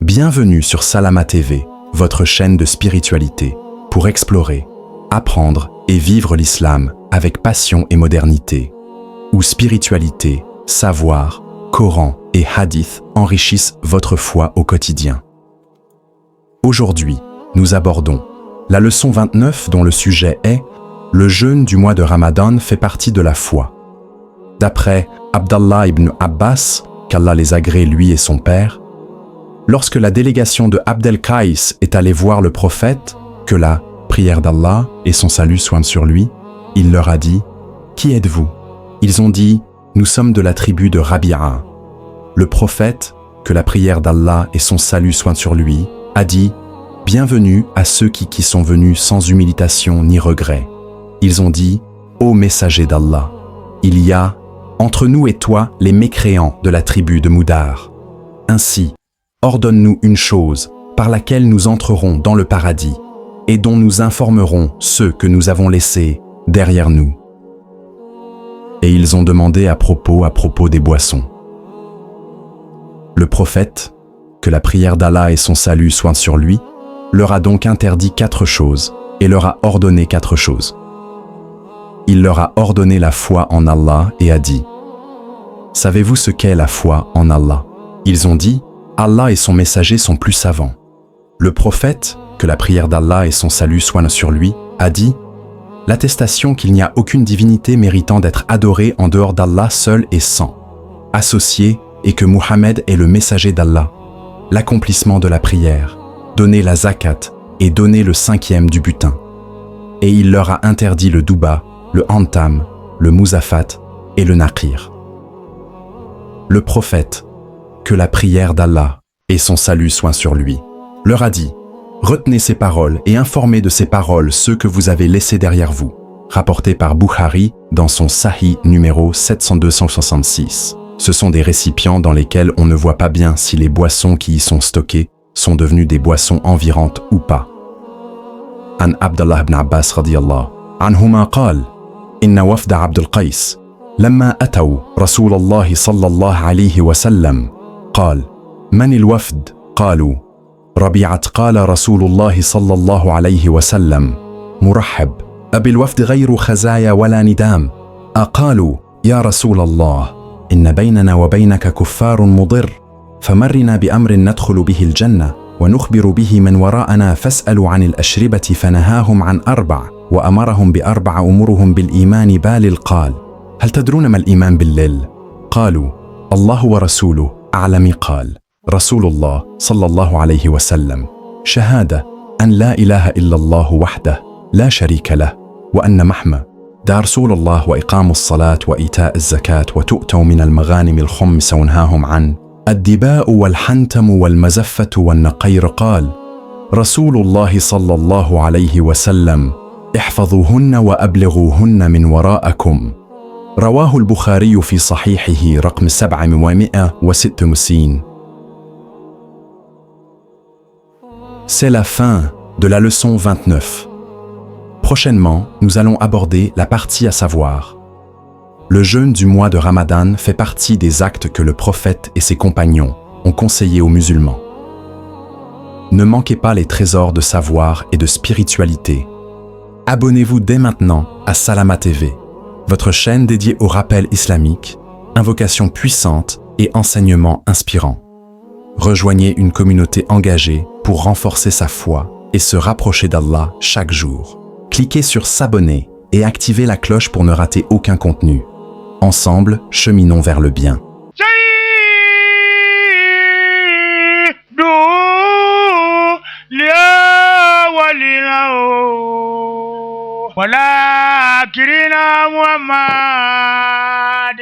Bienvenue sur Salama TV, votre chaîne de spiritualité, pour explorer, apprendre et vivre l'islam avec passion et modernité, où spiritualité, savoir, Coran et hadith enrichissent votre foi au quotidien. Aujourd'hui, nous abordons la leçon 29 dont le sujet est « Le jeûne du mois de Ramadan fait partie de la foi ». D'après Abdallah ibn Abbas, qu'Allah les agrée lui et son père, lorsque la délégation de Abd el-Qais est allée voir le prophète, que la prière d'Allah et son salut soient sur lui, il leur a dit « Qui êtes-vous » Ils ont dit « Nous sommes de la tribu de Rabi'a ». Le prophète, que la prière d'Allah et son salut soient sur lui, a dit « Bienvenue à ceux qui sont venus sans humiliation ni regret ». Ils ont dit « Ô messager d'Allah, il y a, entre nous et toi, les mécréants de la tribu de Moudar. Ainsi, ordonne-nous une chose par laquelle nous entrerons dans le paradis et dont nous informerons ceux que nous avons laissés derrière nous. » Et ils ont demandé à propos des boissons. Le prophète, que la prière d'Allah et son salut soient sur lui, leur a donc interdit 4 choses et leur a ordonné 4 choses. Il leur a ordonné la foi en Allah et a dit « Savez-vous ce qu'est la foi en Allah ?» Ils ont dit « Allah et son messager sont plus savants. » Le prophète, que la prière d'Allah et son salut soient sur lui, a dit « L'attestation qu'il n'y a aucune divinité méritant d'être adorée en dehors d'Allah seul et sans associé et que Muhammad est le messager d'Allah. L'accomplissement de la prière, donner la zakat et donner le 5e du butin. » Et il leur a interdit le douba, le antam, le mouzafat et le naqir. Le prophète, que la prière d'Allah et son salut soient sur lui, leur a dit « Retenez ces paroles et informez de ces paroles ceux que vous avez laissés derrière vous » rapporté par Bukhari dans son Sahih numéro 7266. Ce sont des récipients dans lesquels on ne voit pas bien si les boissons qui y sont stockées sont devenues des boissons envirantes ou pas. An Abdallah ibn Abbas radiyallahu anhuma qal إن وفد عبد القيس لما أتوا رسول الله صلى الله عليه وسلم قال من الوفد؟ قالوا ربيعة قال رسول الله صلى الله عليه وسلم مرحب أبي الوفد غير خزايا ولا ندام أقالوا يا رسول الله إن بيننا وبينك كفار مضر فمرنا بأمر ندخل به الجنة ونخبر به من وراءنا فاسألوا عن الأشربة فنهاهم عن 4 وأمرهم ب4 أمرهم بالإيمان بالل قال هل تدرون ما الإيمان بالليل؟ قالوا الله ورسوله أعلم قال رسول الله صلى الله عليه وسلم شهادة أن لا إله إلا الله وحده لا شريك له وأن محمد رسول الله وإقام الصلاة وإيتاء الزكاة وتؤتوا من المغانم الخمس ونهاهم عن الدباء والحنتم والمزفة والنقير قال رسول الله صلى الله عليه وسلم احفظوهن وأبلغوهن من وراءكم رواه البخاري في صحيحه رقم 766. C'est la fin de la leçon 29. Prochainement, nous allons aborder la partie à savoir le jeûne du mois de Ramadan fait partie des actes que le prophète et ses compagnons ont conseillés aux musulmans. Ne manquez pas les trésors de savoir et de spiritualité. Abonnez-vous dès maintenant à Salama TV, votre chaîne dédiée au rappel islamique, invocations puissantes et enseignements inspirants. Rejoignez une communauté engagée pour renforcer sa foi et se rapprocher d'Allah chaque jour. Cliquez sur s'abonner et activez la cloche pour ne rater aucun contenu. Ensemble, cheminons vers le bien. ولا كرنا محمد